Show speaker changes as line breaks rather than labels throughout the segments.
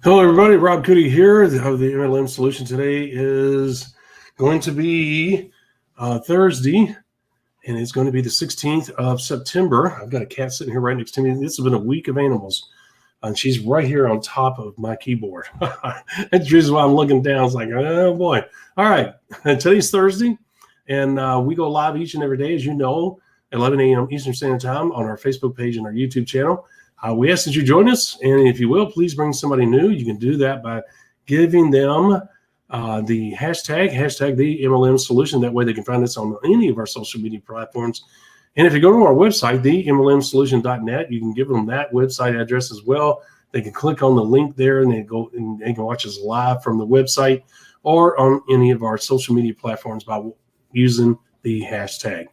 Hello, everybody. Rob Cootie here. The MLM solution today is going to be Thursday, and it's going to be the 16th of September. I've got a cat sitting here right next to me. This has been a week of animals, and she's right here on top of my keyboard. That's the reason why I'm looking down. It's like, oh boy. All right. And today's Thursday, and we go live each and every day, as you know, 11 a.m. Eastern Standard Time on our Facebook page and our YouTube channel. We ask that you join us, and if you will, please bring somebody new. You can do that by giving them the hashtag the MLM solution. That way they can find us on any of our social media platforms. And if you go to our website, themlmsolution.net, you can give them that website address as well. They can click on the link there, and they can watch us live from the website or on any of our social media platforms by using the hashtag.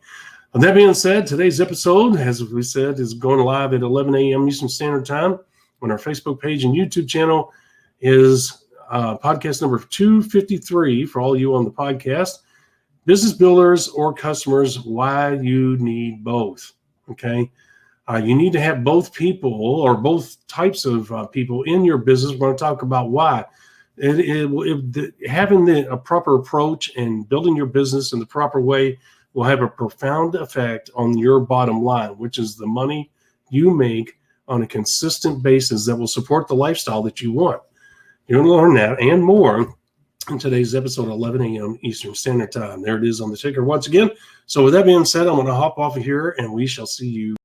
With that being said, today's episode, as we said, is going live at 11 a.m. Eastern Standard Time on our Facebook page and YouTube channel. Is podcast number 253 for all you on the podcast. Business builders or customers, why you need both. Okay. You need to have both people or both types of people in your business. We're going to talk about why. Having a proper approach and building your business in the proper way will have a profound effect on your bottom line, which is the money you make on a consistent basis that will support the lifestyle that you want. You're going to learn that and more in today's episode, 11 a.m. Eastern Standard Time. There it is on the ticker once again. So with that being said, I'm going to hop off of here, and we shall see you.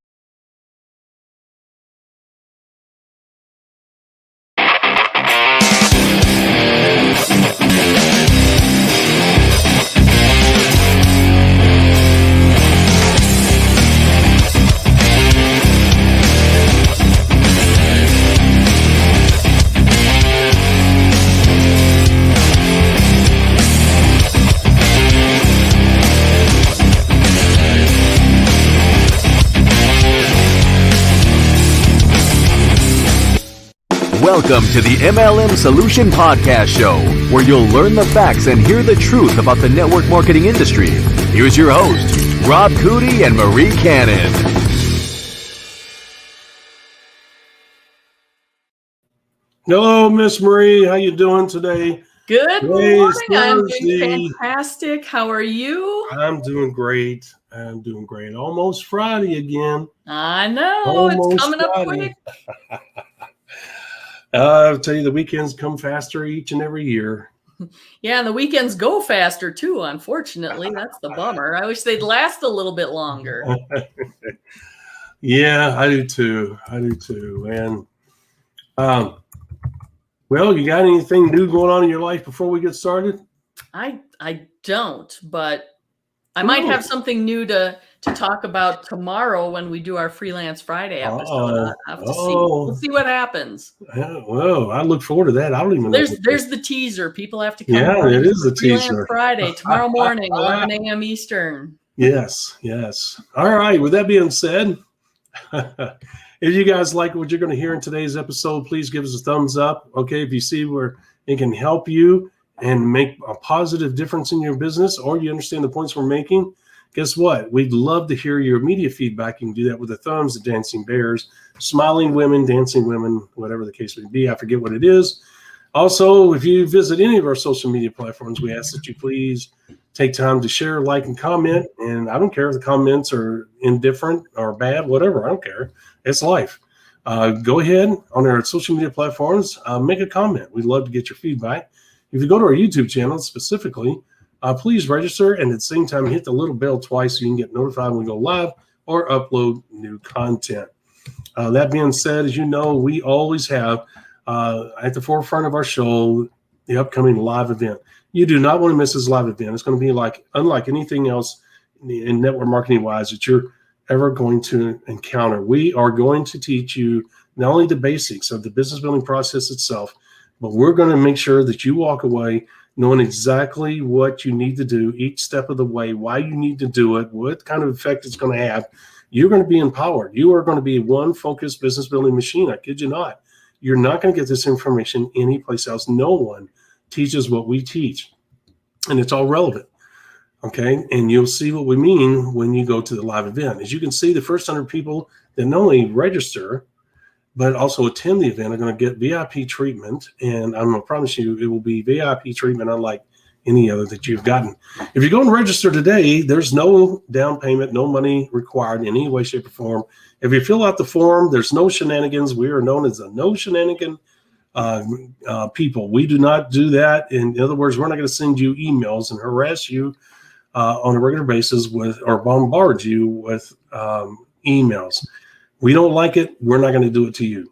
Welcome to the MLM Solution Podcast Show, where you'll learn the facts and hear the truth about the network marketing industry. Here's your hosts, Rob Cootie and Marie Cannon.
Hello, Miss Marie. How you doing today?
Good morning. I'm doing fantastic. How are you?
I'm doing great. Almost Friday again.
I know. It's coming up quick.
I'll tell you, the weekends come faster each and every year.
Yeah, and the weekends go faster too, unfortunately. That's the bummer. I wish they'd last a little bit longer.
Yeah, I do too. And well, you got anything new going on in your life before we get started?
I don't, but I might have something new to talk about tomorrow when we do our Freelance Friday episode. I'll have to see. We'll see what happens.
Well, I look forward to that. I don't even know.
There's the teaser. People have to come.
Yeah, it is the
Freelance
teaser.
Friday, tomorrow morning, 11 a.m. Eastern.
Yes. All right. With that being said, if you guys like what you're going to hear in today's episode, please give us a thumbs up. Okay. If you see where it can help you and make a positive difference in your business, or you understand the points we're making, guess what? We'd love to hear your immediate feedback. You can do that with the thumbs, the dancing bears, smiling women, dancing women, whatever the case may be. I forget what it is. Also, if you visit any of our social media platforms, we ask that you please take time to share, like, and comment. And I don't care if the comments are indifferent or bad, whatever. I don't care. It's life. Go ahead on our social media platforms, make a comment. We'd love to get your feedback. If you go to our YouTube channel specifically, please register, and at the same time, hit the little bell twice so you can get notified when we go live or upload new content. That being said, as you know, we always have at the forefront of our show the upcoming live event. You do not want to miss this live event. It's going to be unlike anything else in network marketing wise that you're ever going to encounter. We are going to teach you not only the basics of the business building process itself, but we're going to make sure that you walk away knowing exactly what you need to do each step of the way, why you need to do it, what kind of effect it's going to have. You're going to be empowered. You are going to be one focused business building machine. I kid you not. You're not going to get this information anyplace else. No one teaches what we teach, and it's all relevant. Okay. And you'll see what we mean when you go to the live event. As you can see, the first 100 people that not only register, but also attend the event are going to get VIP treatment. And I'm going to promise you it will be VIP treatment unlike any other that you've gotten. If you go and register today, there's no down payment, no money required in any way, shape, or form. If you fill out the form, there's no shenanigans. We are known as the no shenanigan people. We do not do that. In other words, we're not going to send you emails and harass you on a regular basis with, or bombard you with emails. We don't like it. We're not going to do it to you.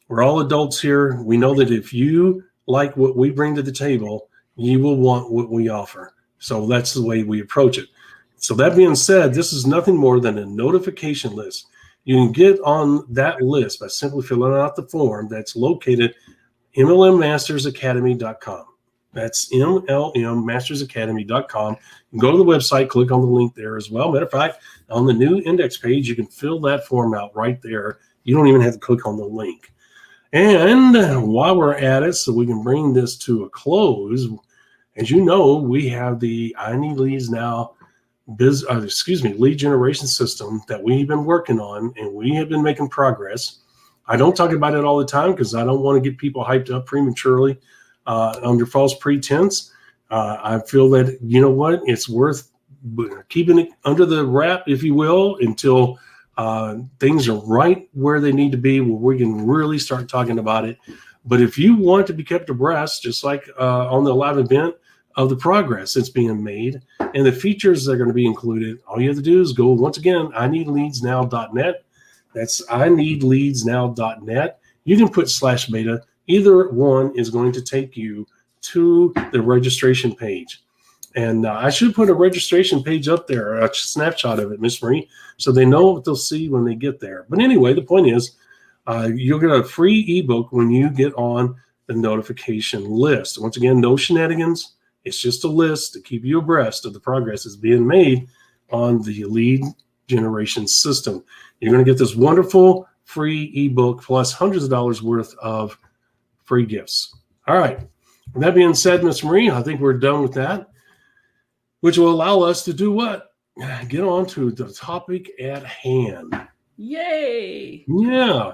We're all adults here. We know that if you like what we bring to the table, you will want what we offer. So that's the way we approach it. So that being said, this is nothing more than a notification list. You can get on that list by simply filling out the form that's located MLMmastersacademy.com. That's MLMmastersacademy.com. You go to the website, click on the link there as well. Matter of fact, on the new index page, you can fill that form out right there. You don't even have to click on the link. And while we're at it, so we can bring this to a close, as you know, we have the I Need Leads Now lead generation system that we've been working on, and we have been making progress. I don't talk about it all the time because I don't want to get people hyped up prematurely under false pretense. I feel that, you know what, it's worth keeping it under the wrap, if you will, until things are right where they need to be, where we can really start talking about it. But if you want to be kept abreast, just like on the live event, of the progress that's being made and the features that are going to be included, all you have to do is go, once again, ineedleadsnow.net. That's ineedleadsnow.net. You can put /beta. Either one is going to take you to the registration page. And I should put a registration page up there, a snapshot of it, Miss Marie, so they know what they'll see when they get there. But anyway, the point is, you'll get a free ebook when you get on the notification list. Once again, no shenanigans. It's just a list to keep you abreast of the progress that's being made on the lead generation system. You're going to get this wonderful free ebook plus hundreds of dollars worth of free gifts. All right. With that being said, Miss Marie, I think we're done with that, which will allow us to do what? Get on to the topic at hand.
Yay.
Yeah.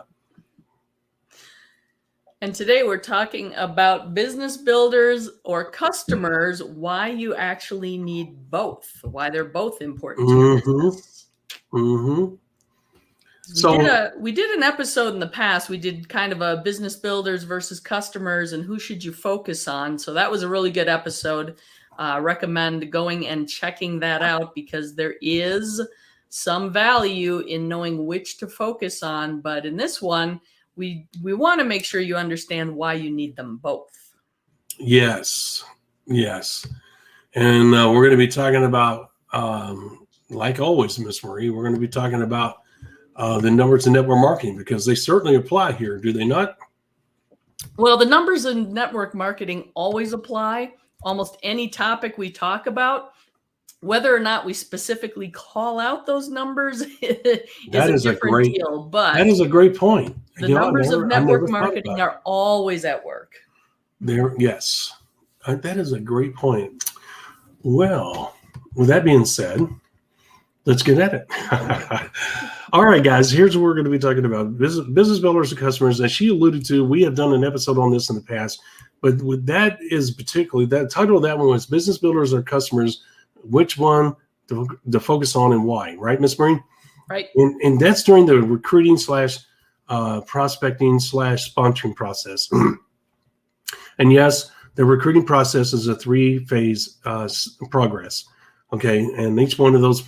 And today we're talking about business builders or customers, why you actually need both, why they're both important to your business.
Mm-hmm.
We did an episode in the past. We did kind of a business builders versus customers and who should you focus on. So that was a really good episode. Recommend going and checking that out because there is some value in knowing which to focus on. But in this one, we want to make sure you understand why you need them both.
Yes. And we're going to be talking about, like always, Miss Marie, we're going to be talking about the numbers in network marketing because they certainly apply here, do they not?
Well, the numbers in network marketing always apply. Almost any topic we talk about, whether or not we specifically call out those numbers is a different deal. But
that is a great point.
The numbers of network marketing are always at work.
Yes, that is a great point. Well, with that being said, let's get at it. All right, guys, here's what we're going to be talking about. Business builders and customers. As she alluded to, we have done an episode on this in the past, but with that is particularly, that title of that one was Business Builders or Customers, which one to focus on and why, right, Ms. Marie?
Right.
And that's during the recruiting / prospecting / sponsoring process. And yes, the recruiting process is a 3-phase progress. Okay, and each one of those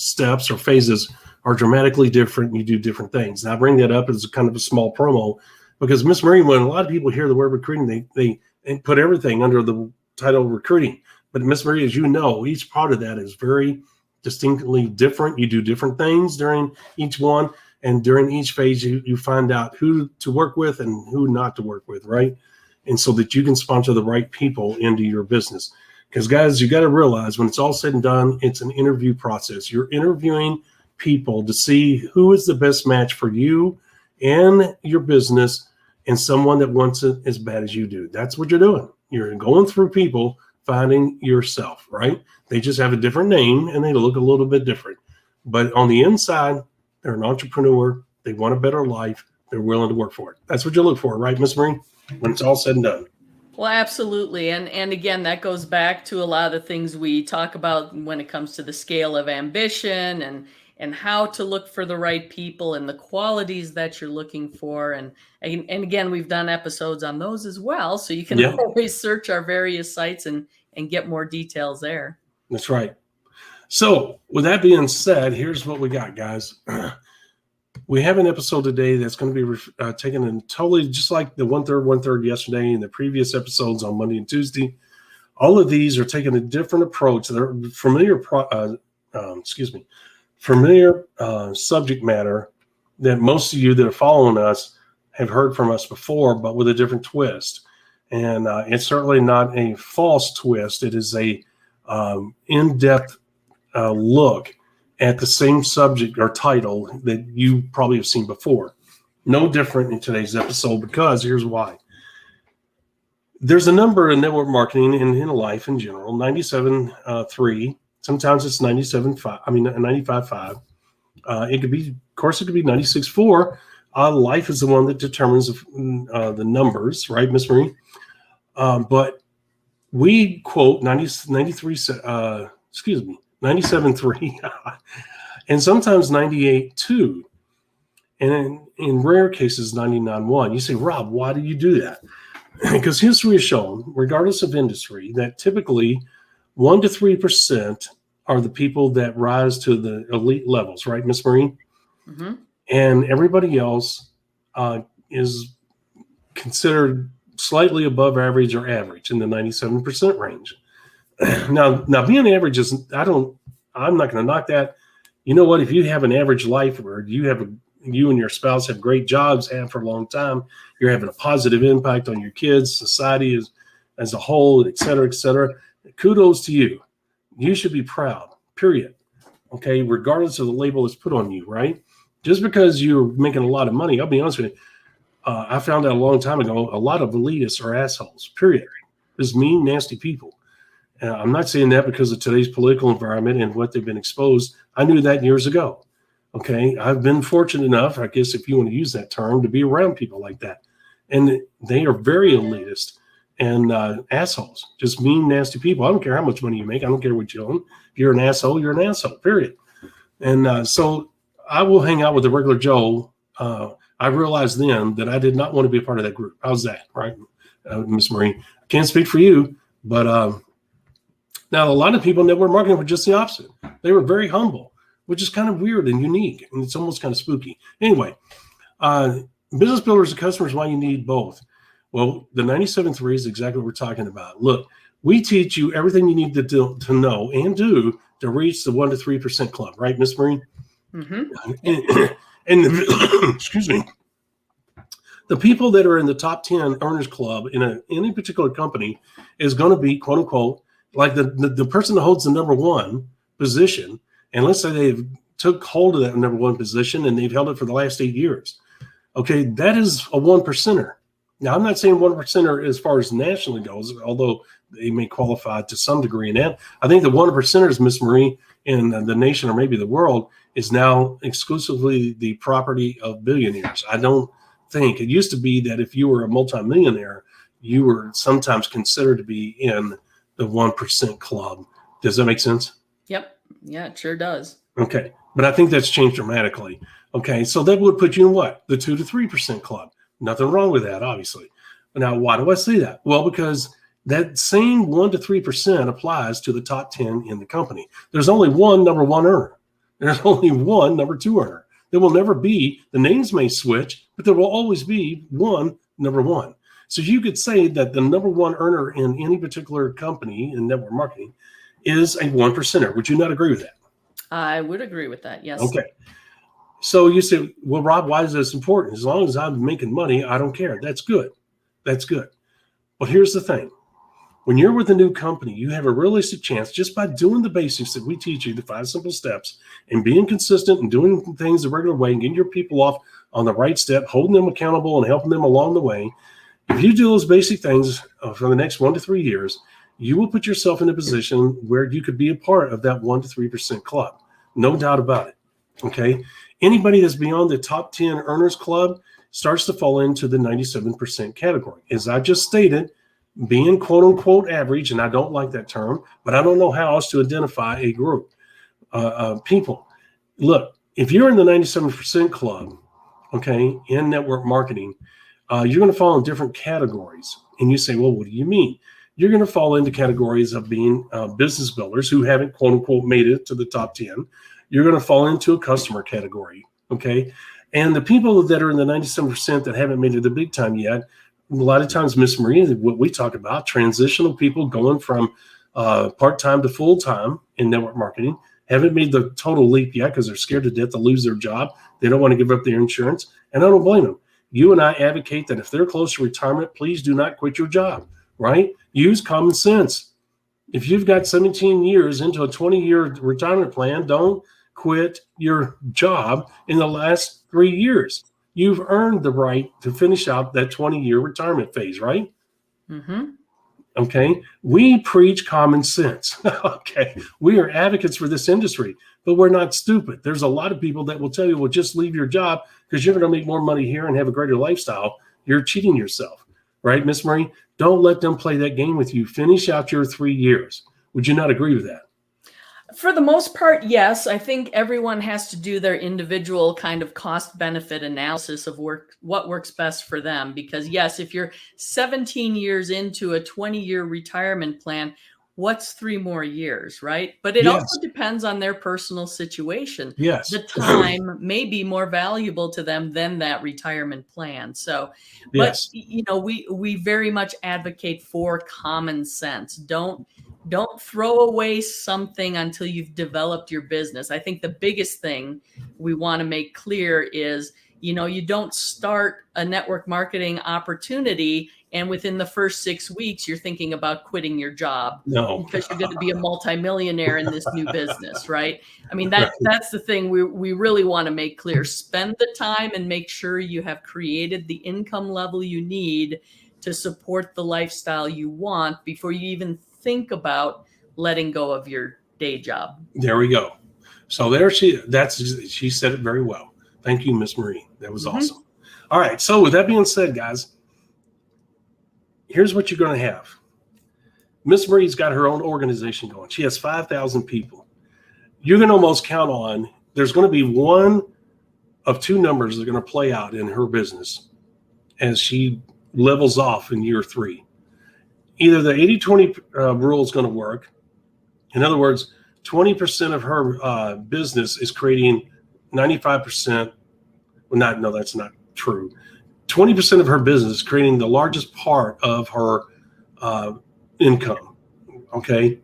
steps or phases are dramatically different. You do different things. And I bring that up as kind of a small promo because Miss Marie, when a lot of people hear the word recruiting, they put everything under the title recruiting. But Miss Marie, as you know, each part of that is very distinctly different. You do different things during each one. And during each phase, you find out who to work with and who not to work with, right? And so that you can sponsor the right people into your business. Because, guys, you got to realize when it's all said and done, it's an interview process. You're interviewing people to see who is the best match for you and your business and someone that wants it as bad as you do. That's what you're doing. You're going through people, finding yourself, right? They just have a different name and they look a little bit different. But on the inside, they're an entrepreneur. They want a better life. they're willing to work for it. That's what you look for, right, Miss Marie? When it's all said and done.
Well, absolutely. And again, that goes back to a lot of the things we talk about when it comes to the scale of ambition and how to look for the right people and the qualities that you're looking for. And again, we've done episodes on those as well. So you can always search our various sites and get more details there.
That's right. So with that being said, here's what we got, guys. We have an episode today that's going to be taken in totally just like the one-third yesterday and the previous episodes on Monday and Tuesday. All of these are taking a different approach. They're familiar subject matter that most of you that are following us have heard from us before, but with a different twist. And it's certainly not a false twist. It is a in-depth look at the same subject or title that you probably have seen before. No different in today's episode, because here's why. There's a number in network marketing and in life in general, 97.3. Sometimes it's 95.5. It could be, of course, it could be 96.4. Life is the one that determines the numbers, right, Miss Marie? But we quote 97.3, and sometimes 98.2, and in rare cases 99.1. You say, Rob, why do you do that? Because history has shown, regardless of industry, that typically 1 to 3% are the people that rise to the elite levels, right, Miss Marie? Mm-hmm. And everybody else is considered slightly above average or average in the 97% range. Now being average is, I'm not going to knock that. You know what? If you have an average life, or you and your spouse have great jobs, have for a long time, you're having a positive impact on your kids, society as a whole, et cetera, kudos to you. You should be proud, period. Okay, regardless of the label that's put on you, right? Just because you're making a lot of money, I'll be honest with you, I found out a long time ago, a lot of elitists are assholes, period. Just mean, nasty people. I'm not saying that because of today's political environment and what they've been exposed. I knew that years ago. Okay, I've been fortunate enough, I guess if you want to use that term, to be around people like that. And they are very elitist and assholes, just mean, nasty people. I don't care how much money you make. I don't care what you own. If you're an asshole, you're an asshole, period. And so I will hang out with the regular Joe. I realized then that I did not want to be a part of that group. How's that, right, Miss Marie? I can't speak for you, but now a lot of people in network marketing were just the opposite. They were very humble, which is kind of weird and unique, and it's almost kind of spooky. Anyway, business builders and customers, why you need both. Well, the 97.3 is exactly what we're talking about. Look, we teach you everything you need to know and do to reach the 1 to 3% club, right, Miss Marie? Mm-hmm. And excuse me, the people that are in the top 10 earners club in any particular company is going to be, quote unquote, like the person that holds the number one position. And let's say they've took hold of that number one position and they've held it for the last 8 years. Okay, that is a 1%er. Now, I'm not saying 1%er as far as nationally goes, although they may qualify to some degree in that. I think the 1%ers, Miss Marie, in the nation or maybe the world is now exclusively the property of billionaires. I don't think it used to be that if you were a multimillionaire, you were sometimes considered to be in the 1% club. Does that make sense? Yep.
Yeah, it sure does.
Okay. But I think that's changed dramatically. Okay. So that would put you in what? The 2 to 3% club. Nothing wrong with that, obviously. Now, why do I say that? Well, because that same 1 to 3% applies to the top 10 in the company. There's only one number one earner. There's only one number two earner. There will never be, the names may switch, but there will always be one number one. So you could say that the number one earner in any particular company in network marketing is a 1%er. Would you not agree with that?
I would agree with that, yes.
Okay. So you say, well, Rob, why is this important? As long as I'm making money, I don't care. That's good. That's good. But here's the thing. When you're with a new company, you have a realistic chance just by doing the basics that we teach you, the 5 simple steps, and being consistent and doing things the regular way and getting your people off on the right step, holding them accountable and helping them along the way. If you do those basic things for the next 1 to 3 years, you will put yourself in a position where you could be a part of that 1 to 3% club. No doubt about it. Okay. Anybody that's beyond the top 10 earners club starts to fall into the 97% category. As I just stated, being quote unquote average, and I don't like that term, but I don't know how else to identify a group of people. Look, if you're in the 97% club, okay, in network marketing, you're going to fall in different categories. And you say, well, what do you mean? You're going to fall into categories of being business builders who haven't quote unquote made it to the top 10. You're going to fall into a customer category, okay? And the people that are in the 97% that haven't made it the big time yet, a lot of times, Miss Marie, what we talk about, transitional people going from part-time to full-time in network marketing, haven't made the total leap yet because they're scared to death to lose their job. They don't want to give up their insurance, and I don't blame them. You and I advocate that if they're close to retirement, please do not quit your job, right? Use common sense. If you've got 17 years into a 20-year retirement plan, don't quit your job in the last 3 years. You've earned the right to finish out that 20-year retirement phase, right?
Mm-hmm.
Okay. We preach common sense. Okay. We are advocates for this industry, but we're not stupid. There's a lot of people that will tell you, well, just leave your job because you're going to make more money here and have a greater lifestyle. You're cheating yourself, right, Miss Marie? Don't let them play that game with you. Finish out your 3 years. Would you not agree with that?
For the most part, yes. I think everyone has to do their individual kind of cost benefit analysis of what works best for them. Because yes, if you're 17 years into a 20-year retirement plan, what's 3 more years, right? But it also depends on their personal situation.
Yes.
The time may be more valuable to them than that retirement plan. So,
yes.
But you know, we very much advocate for common sense. Don't throw away something until you've developed your business. I think the biggest thing we want to make clear is, you know, you don't start a network marketing opportunity and within the first 6 weeks, you're thinking about quitting your job.
No.
Because you're going to be a multimillionaire in this new business, right? I mean, that's the thing we really want to make clear. Spend the time and make sure you have created the income level you need to support the lifestyle you want before you even think about letting go of your day job.
There we go. So there she said it very well. Thank you, Miss Marie. That was awesome. All right. So with that being said, guys, here's what you're going to have. Miss Marie's got her own organization going. She has 5,000 people. You can almost count on there's going to be one of 2 numbers that are going to play out in her business as she levels off in year 3. Either the 80-20 rule is going to work. In other words, 20% of her business is creating 95%. Well, no, that's not true. 20% of her business is creating the largest part of her income. Okay.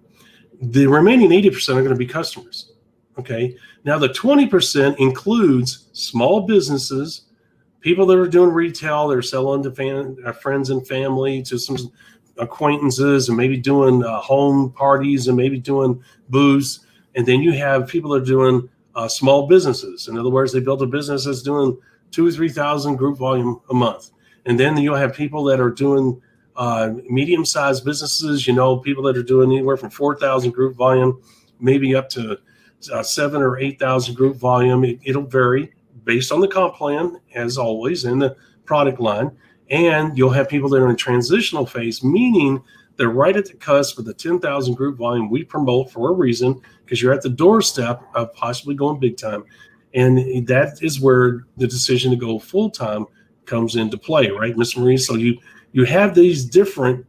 The remaining 80% are going to be customers. Okay. Now the 20% includes small businesses, people that are doing retail, they're selling to friends and family, to some acquaintances, and maybe doing home parties and maybe doing booths. And then you have people that are doing small businesses. In other words, they built a business that's doing 2,000 or 3,000 group volume a month. And then you'll have people that are doing medium-sized businesses, you know, people that are doing anywhere from 4,000 group volume, maybe up to 7,000 or 8,000 group volume. It'll vary based on the comp plan, as always, in the product line. And you'll have people that are in transitional phase, meaning they're right at the cusp of the 10,000 group volume we promote for a reason, because you're at the doorstep of possibly going big time. And that is where the decision to go full time comes into play, right, Ms. Marie? So you have these different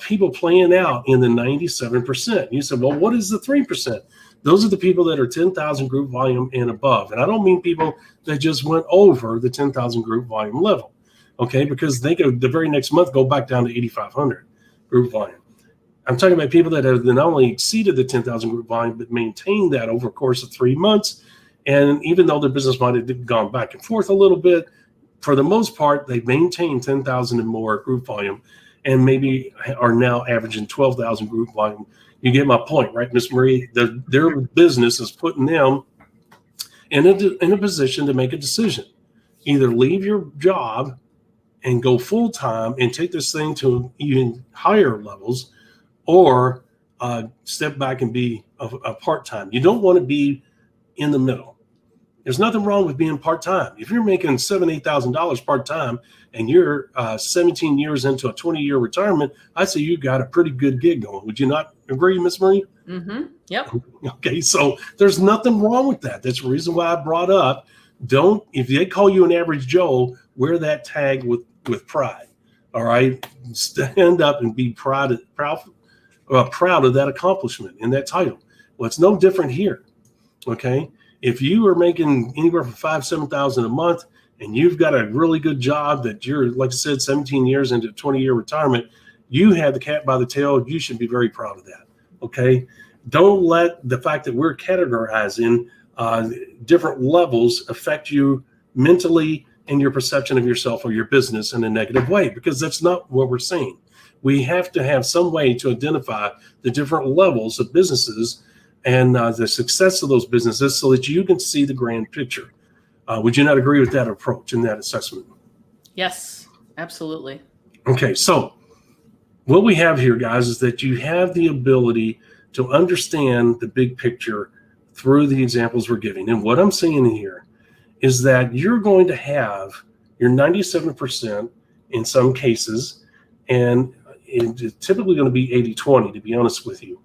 people playing out in the 97%. You said, well, what is the 3%? Those are the people that are 10,000 group volume and above. And I don't mean people that just went over the 10,000 group volume level. Okay, because they go the very next month go back down to 8,500 group volume. I'm talking about people that have not only exceeded the 10,000 group volume, but maintained that over a course of 3 months. And even though their business might have gone back and forth a little bit, for the most part, they've maintained 10,000 and more group volume, and maybe are now averaging 12,000 group volume. You get my point, right, Ms. Marie? Their business is putting them in a position to make a decision. Either leave your job and go full time and take this thing to even higher levels, or step back and be a part time. You don't want to be in the middle. There's nothing wrong with being part-time. If you're making $7,000, $8,000 part-time and you're 17 years into a 20-year retirement, I'd say you got a pretty good gig going. Would you not agree, Ms. Marie?
Mm-hmm. Yep.
Okay, so there's nothing wrong with that. That's the reason why I brought up, if they call you an average Joe, wear that tag with pride. All right? Stand up and be proud of that accomplishment and that title. Well, it's no different here. Okay? If you are making anywhere from $5,000 to $7,000 a month and you've got a really good job that you're, like I said, 17 years into a 20-year retirement, you have the cat by the tail. You should be very proud of that. Okay? Don't let the fact that we're categorizing different levels affect you mentally and your perception of yourself or your business in a negative way, because that's not what we're saying. We have to have some way to identify the different levels of businesses and the success of those businesses so that you can see the grand picture. Would you not agree with that approach and that assessment?
Yes, absolutely.
Okay, so what we have here, guys, is that you have the ability to understand the big picture through the examples we're giving. And what I'm saying here is that you're going to have your 97% in some cases, and it's typically going to be 80-20, to be honest with you.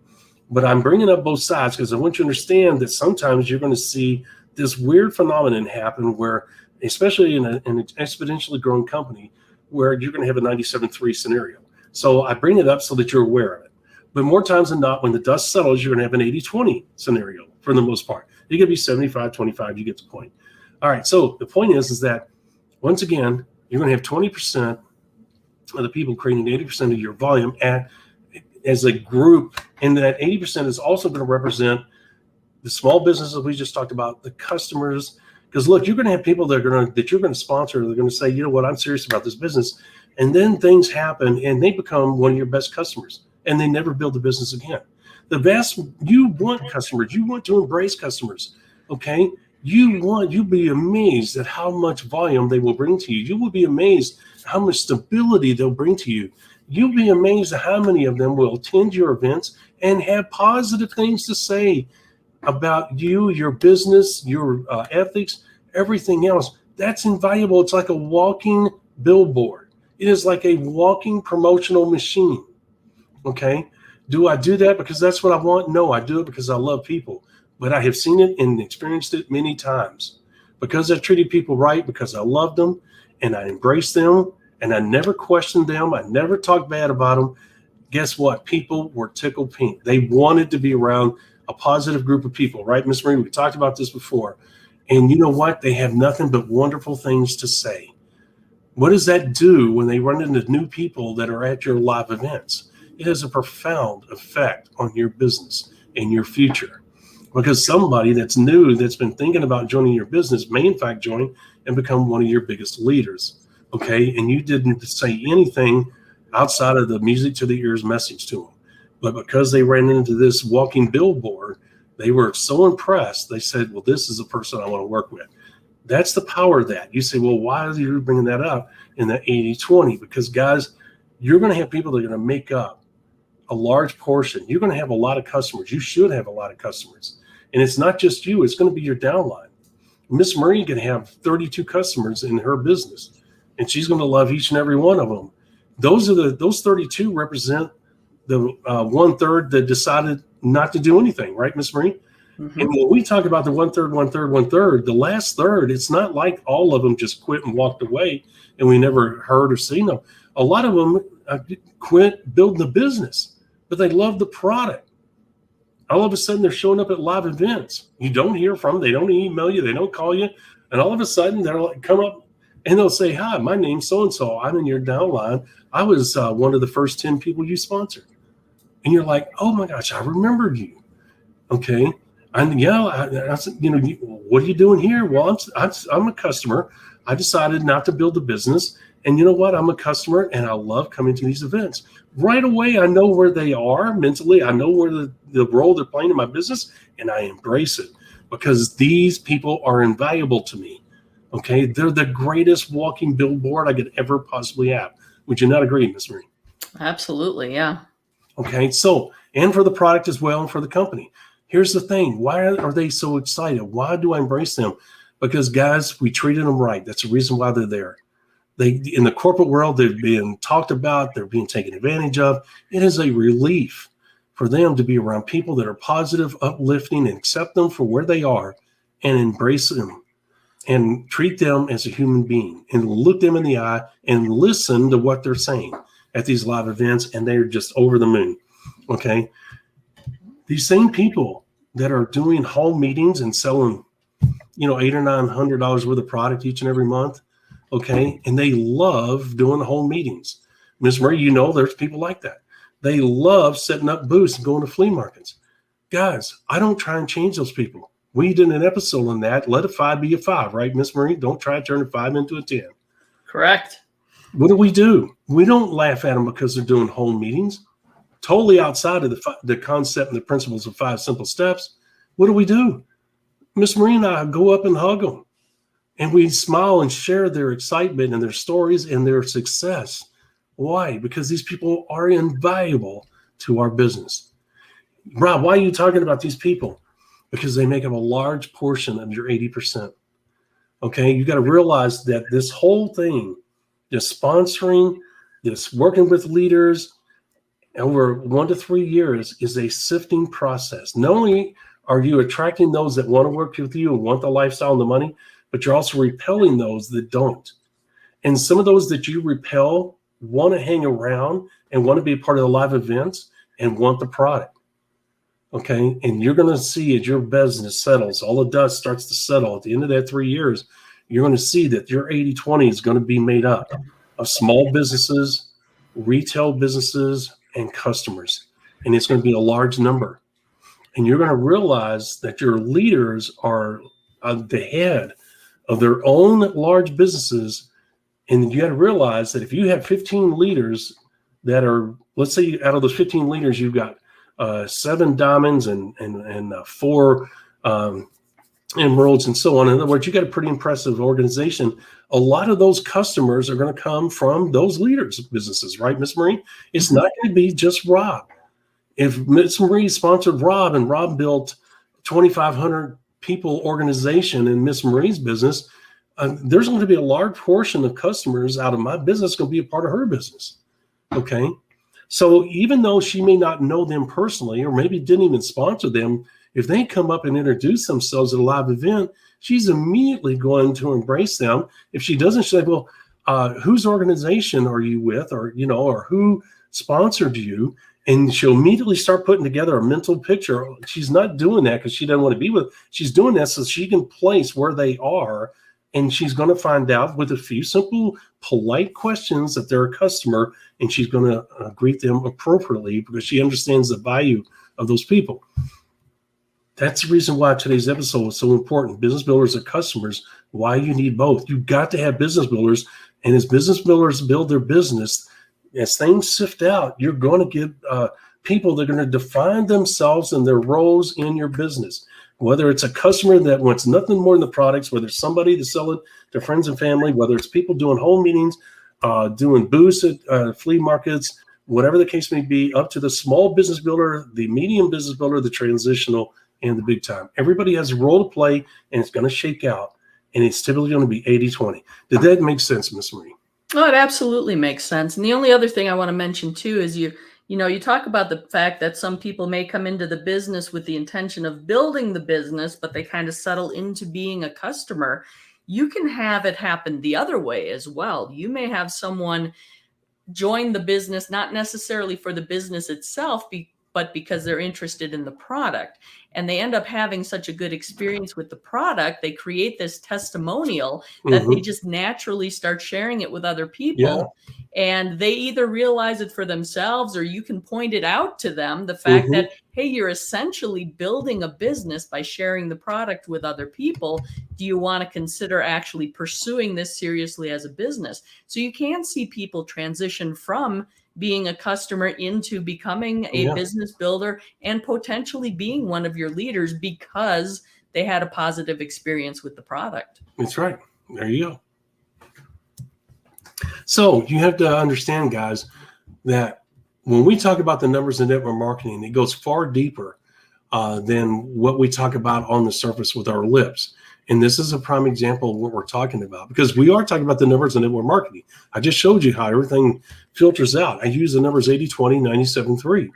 But I'm bringing up both sides because I want you to understand that sometimes you're going to see this weird phenomenon happen where, especially in an exponentially growing company, where you're going to have a 97-3 scenario. So I bring it up so that you're aware of it. But more times than not, when the dust settles, you're going to have an 80-20 scenario for the most part. You're going to be 75-25. You get the point. All right. So the point is that, once again, you're going to have 20% of the people creating 80% of your volume as a group, and that 80% is also going to represent the small businesses we just talked about, the customers. Because look, you're going to have people that you're going to sponsor. They're going to say, you know what, I'm serious about this business, and then things happen, and they become one of your best customers, and they never build the business again. You want customers. You want to embrace customers. Okay, you'll be amazed at how much volume they will bring to you. You will be amazed how much stability they'll bring to you. You'll be amazed at how many of them will attend your events and have positive things to say about you, your business, your ethics, everything else. That's invaluable. It's like a walking billboard. It is like a walking promotional machine. Okay. Do I do that because that's what I want? No, I do it because I love people. But I have seen it and experienced it many times because I've treated people right, because I love them and I embrace them. And I never questioned them. I never talked bad about them. Guess what? People were tickled pink. They wanted to be around a positive group of people, right, Ms. Marie? We talked about this before. And you know what? They have nothing but wonderful things to say. What does that do when they run into new people that are at your live events? It has a profound effect on your business and your future. Because somebody that's new, that's been thinking about joining your business, may in fact join and become one of your biggest leaders. Okay, and you didn't say anything outside of the music to the ears message to them. But because they ran into this walking billboard, they were so impressed. They said, well, this is a person I want to work with. That's the power of that. You say, well, why are you bringing that up in the 80-20? Because, guys, you're going to have people that are going to make up a large portion. You're going to have a lot of customers. You should have a lot of customers. And it's not just you. It's going to be your downline. Miss Marie can have 32 customers in her business, and she's going to love each and every one of them. Those 32 represent the 1/3 that decided not to do anything, right, Miss Marie? Mm-hmm. And when we talk about the 1/3, the last third, it's not like all of them just quit and walked away and we never heard or seen them. A lot of them quit building the business, but they love the product. All of a sudden, they're showing up at live events. You don't hear from them. They don't email you. They don't call you. And all of a sudden, they're like, come up and they'll say, hi, my name's so-and-so. I'm in your downline. I was one of the first 10 people you sponsored. And you're like, oh my gosh, I remembered you. Okay. And yeah, I said, what are you doing here? Well, I'm a customer. I decided not to build a business. And you know what? I'm a customer and I love coming to these events. Right away, I know where they are mentally. I know where the role they're playing in my business, and I embrace it because these people are invaluable to me. Okay. They're the greatest walking billboard I could ever possibly have. Would you not agree, Ms. Marie?
Absolutely. Yeah.
Okay. So, and for the product as well, and for the company. Here's the thing. Why are they so excited? Why do I embrace them? because, guys, we treated them right. That's the reason why they're there. They, in the corporate world, they're being talked about. They're being taken advantage of. It is a relief for them to be around people that are positive, uplifting, and accept them for where they are and embrace them and treat them as a human being and look them in the eye and listen to what they're saying at these live events. And they're just over the moon. Okay. These same people that are doing home meetings and selling, $800 or $900 worth of product each and every month. Okay. And they love doing home meetings. Ms. Marie, there's people like that. They love setting up booths and going to flea markets. Guys, I don't try and change those people. We did an episode on that. Let a 5 be a 5, right, Ms. Marie? Don't try to turn a 5 into a 10.
Correct.
What do? We don't laugh at them because they're doing home meetings. Totally outside of the concept and the principles of 5 simple steps. What do? Ms. Marie and I go up and hug them. And we smile and share their excitement and their stories and their success. Why? Because these people are invaluable to our business. Rob, why are you talking about these people? Because they make up a large portion of your 80%. Okay, you got to realize that this whole thing, this sponsoring, this working with leaders over 1 to 3 years is a sifting process. Not only are you attracting those that want to work with you and want the lifestyle and the money, but you're also repelling those that don't. And some of those that you repel want to hang around and want to be a part of the live events and want the product. Okay. And you're going to see as your business settles, all the dust starts to settle at the end of that 3 years, you're going to see that your 80-20 is going to be made up of small businesses, retail businesses, and customers. And it's going to be a large number. And you're going to realize that your leaders are the head of their own large businesses. And you got to realize that if you have 15 leaders that are, let's say out of those 15 leaders, you've got 7 diamonds and 4 emeralds and so on. In other words, you got a pretty impressive organization. A lot of those customers are going to come from those leaders' businesses, right, Miss Marie? It's not going to be just Rob. If Miss Marie sponsored Rob and Rob built 2,500 people organization in Miss Marie's business, there's going to be a large portion of customers out of my business going to be a part of her business. Okay. So even though she may not know them personally, or maybe didn't even sponsor them, if they come up and introduce themselves at a live event, she's immediately going to embrace them. If she doesn't, she'll say, well, whose organization are you with? Or who sponsored you? And she'll immediately start putting together a mental picture. She's not doing that because she doesn't want to be with. She's doing that so she can place where they are. And she's going to find out with a few simple, polite questions that they're a customer, and she's going to greet them appropriately because she understands the value of those people. That's the reason why today's episode is so important. Business builders are customers. Why you need both. You've got to have business builders, and as business builders build their business, as things sift out, you're going to get people that are going to define themselves and their roles in your business. Whether it's a customer that wants nothing more than the products, whether it's somebody to sell it to friends and family, whether it's people doing home meetings, doing booths at flea markets, whatever the case may be, up to the small business builder, the medium business builder, the transitional, and the big time. Everybody has a role to play, and it's going to shake out, and it's typically going to be 80-20. Did that make sense, Miss Marie?
Oh, it absolutely makes sense. And the only other thing I want to mention, too, is you talk about the fact that some people may come into the business with the intention of building the business, but they kind of settle into being a customer. You can have it happen the other way as well. You may have someone join the business, not necessarily for the business itself, but because they're interested in the product. And they end up having such a good experience with the product, they create this testimonial that they just naturally start sharing it with other people. Yeah. And they either realize it for themselves, or you can point it out to them, the fact that, hey, you're essentially building a business by sharing the product with other people. Do you want to consider actually pursuing this seriously as a business? So you can see people transition from being a customer into becoming a business builder and potentially being one of your leaders because they had a positive experience with the product.
That's right. There you go. So you have to understand, guys, that when we talk about the numbers in network marketing, it goes far deeper than what we talk about on the surface with our lips. And this is a prime example of what we're talking about, because we are talking about the numbers in network marketing. I just showed you how everything filters out. I use the numbers 80-20, 97-3.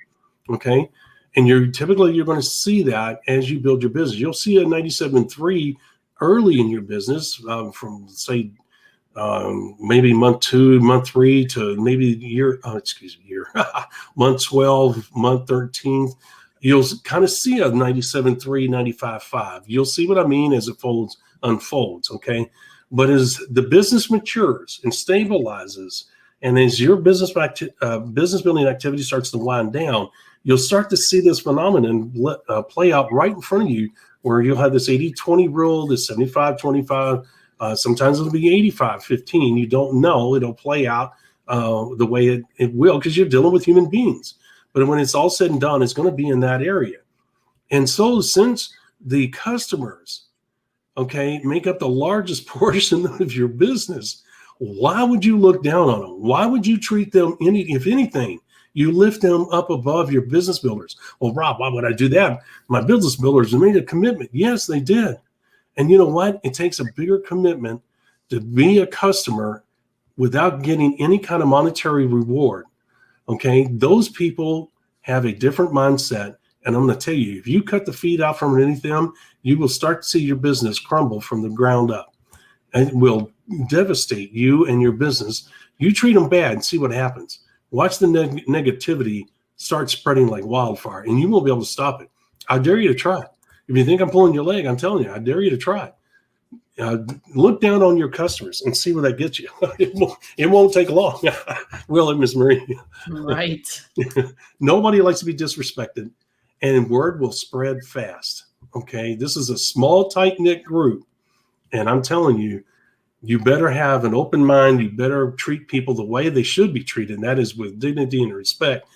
Okay. And you're going to see that as you build your business. You'll see a 97-3 early in your business, from say, maybe month 2, month 3 to maybe month 12, month 13. You'll kind of see a 97-3, 95-5. You'll see what I mean as it unfolds. Okay. But as the business matures and stabilizes, and as your business building activity starts to wind down, you'll start to see this phenomenon play out right in front of you, where you'll have this 80-20 rule, this 75-25. Sometimes it'll be 85-15. You don't know. It'll play out the way it will, because you're dealing with human beings. But when it's all said and done, it's going to be in that area. And so since the customers, okay, make up the largest portion of your business, why would you look down on them? Why would you treat them, if anything, you lift them up above your business builders? Well, Rob, why would I do that? My business builders made a commitment. Yes, they did. And you know what? It takes a bigger commitment to be a customer without getting any kind of monetary reward. Okay, those people have a different mindset. And I'm going to tell you, if you cut the feed out from underneath them, you will start to see your business crumble from the ground up. And it will devastate you and your business. You treat them bad and see what happens. Watch the negativity start spreading like wildfire, and you won't be able to stop it. I dare you to try it. If you think I'm pulling your leg, I'm telling you, I dare you to try it. Look down on your customers and see where that gets you. It won't take long. Will it, Miss Marie?
Right.
Nobody likes to be disrespected, and word will spread fast. Okay, this is a small, tight-knit group, and I'm telling you, you better have an open mind. You better treat people the way they should be treated, and that is with dignity and respect.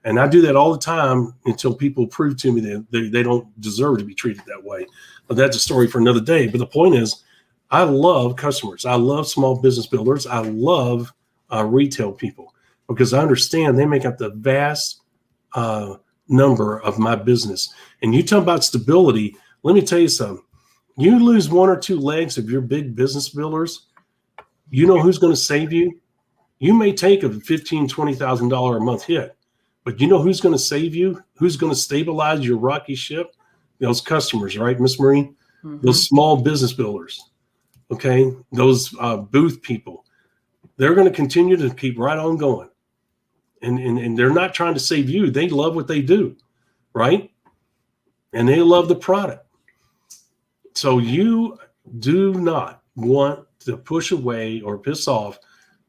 And I do that all the time until people prove to me that they don't deserve to be treated that way. But that's a story for another day. But the point is, I love customers. I love small business builders. I love retail people, because I understand they make up the vast number of my business. And you talk about stability. Let me tell you something. You lose 1 or 2 legs of your big business builders, you know who's going to save you? You may take a $15,000, $20,000 a month hit, but you know who's going to save you? Who's going to stabilize your rocky ship? Those customers, right, Miss Marie? Mm-hmm. Those small business builders, okay? Those booth people. They're going to continue to keep right on going. And they're not trying to save you. They love what they do, right? And they love the product. So you do not want to push away or piss off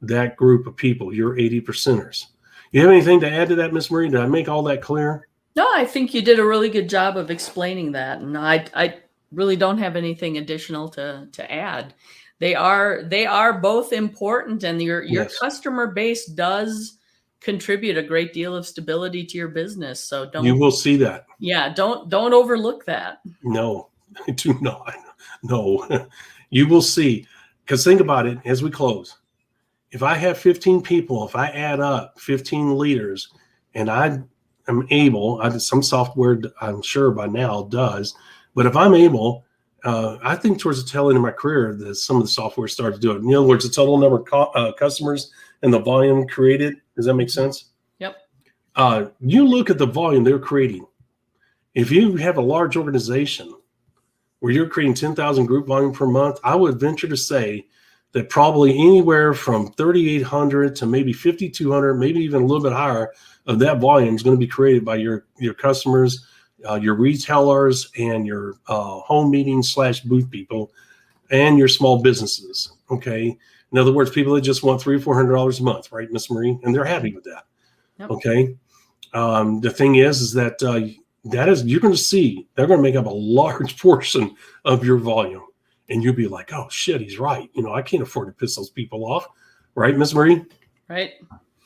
that group of people, your 80%ers. You have anything to add to that, Miss Marie? Did I make all that clear?
No, I think you did a really good job of explaining that. And I really don't have anything additional to add. They are both important, and your yes. Customer base does contribute a great deal of stability to your business. So
you will see that.
Yeah, don't overlook that.
No, I do not. No, you will see. Because think about it as we close. If I have 15 people, if I add up 15 leaders, and I am able, some software I'm sure by now does, but if I'm able, I think towards the tail end of my career that some of the software started to do it. In other words, the total number of customers and the volume created. Does that make sense?
Yep.
You look at the volume they're creating. If you have a large organization where you're creating 10,000 group volume per month, I would venture to say that probably anywhere from 3,800 to maybe 5,200, maybe even a little bit higher of that volume is going to be created by your customers, your retailers, and your home meetings / booth people, and your small businesses. Okay. In other words, people that just want $300 or $400 a month, right, Miss Marie? And they're happy with that. Yep. Okay. The thing is that you're going to see they're going to make up a large portion of your volume, and you'll be like, oh shit, he's right. I can't afford to piss those people off, right, Miss Marie?
Right.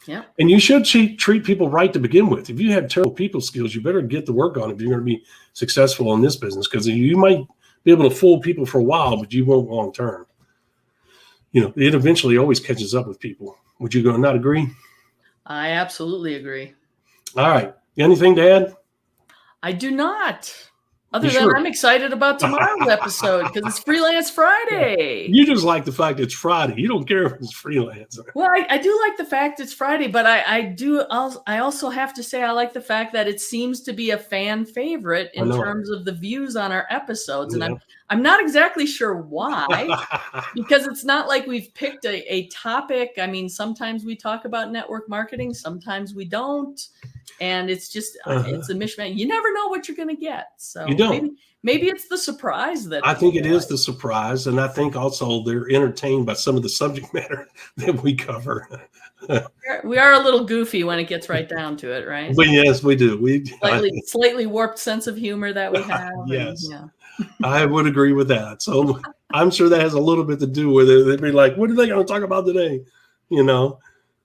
Yeah.
And you should treat people right to begin with. If you have terrible people skills, you better get to work on it if you're going to be successful in this business, because you might be able to fool people for a while, but you won't long term. It eventually always catches up with people. Would you not agree?
I absolutely agree.
All right. You got anything to add?
I do not. Other than I'm excited about tomorrow's episode because it's Freelance Friday.
You just like the fact it's Friday. You don't care if it's freelance.
Well, I do like the fact it's Friday, but I also have to say I like the fact that it seems to be a fan favorite in terms of the views on our episodes. And I'm not exactly sure why, because it's not like we've picked a topic. I mean, sometimes we talk about network marketing, sometimes we don't. And it's just, it's a mishmash. You never know what you're going to get. So
you don't.
Maybe it's the surprise that
I think it is the surprise. And I think also they're entertained by some of the subject matter that we cover.
We are a little goofy when it gets right down to it, right?
But yes, we do.
Slightly warped sense of humor that we have.
Yes. I would agree with that. So I'm sure that has a little bit to do with it. They'd be like, what are they going to talk about today?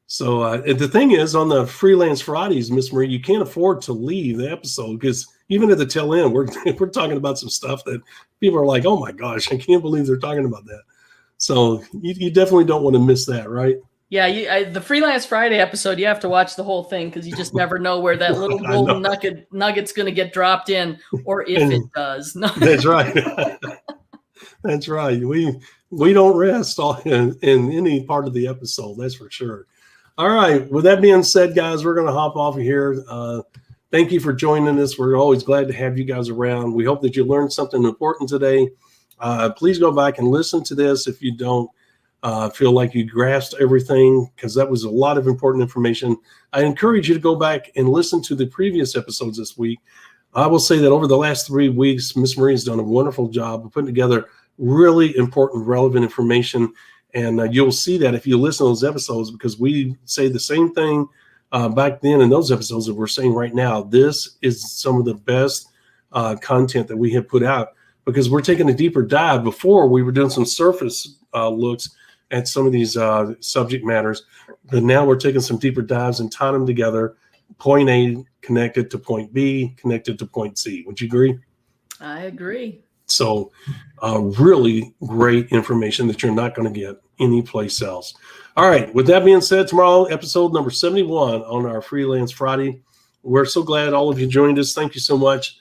So the thing is, on the Freelance Fridays, Miss Marie, you can't afford to leave the episode because even at the tail end, we're talking about some stuff that people are like, oh my gosh, I can't believe they're talking about that. So you definitely don't want to miss that, right?
Yeah, the Freelance Friday episode, you have to watch the whole thing because you just never know where that little golden nugget's going to get dropped in, or if it does.
That's right. That's right. We don't rest in any part of the episode. That's for sure. All right. With that being said, guys, we're going to hop off of here. Thank you for joining us. We're always glad to have you guys around. We hope that you learned something important today. Please go back and listen to this if you don't feel like you grasped everything, because that was a lot of important information. I encourage you to go back and listen to the previous episodes this week. I will say that over the last 3 weeks, Miss Marie has done a wonderful job of putting together really important, relevant information. And you'll see that if you listen to those episodes, because we say the same thing back then in those episodes that we're saying right now. This is some of the best content that we have put out, because we're taking a deeper dive. Before, we were doing some surface looks at some of these subject matters, but now we're taking some deeper dives and tying them together. Point A connected to point B, connected to point C. Would you agree?
I agree.
So really great information that you're not going to get anyplace else. All right. With that being said, tomorrow, episode number 71 on our Freelance Friday. We're so glad all of you joined us. Thank you so much.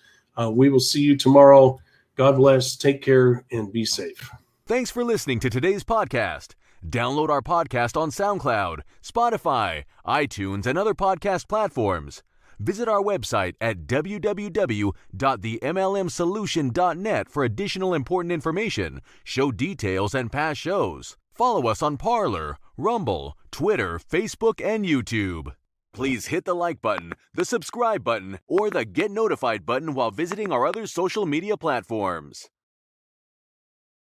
We will see you tomorrow. God bless. Take care and be safe.
Thanks for listening to today's podcast. Download our podcast on SoundCloud, Spotify, iTunes, and other podcast platforms. Visit our website at www.themlmsolution.net for additional important information, show details, and past shows. Follow us on Parler, Rumble, Twitter, Facebook, and YouTube. Please hit the like button, the subscribe button, or the get notified button while visiting our other social media platforms.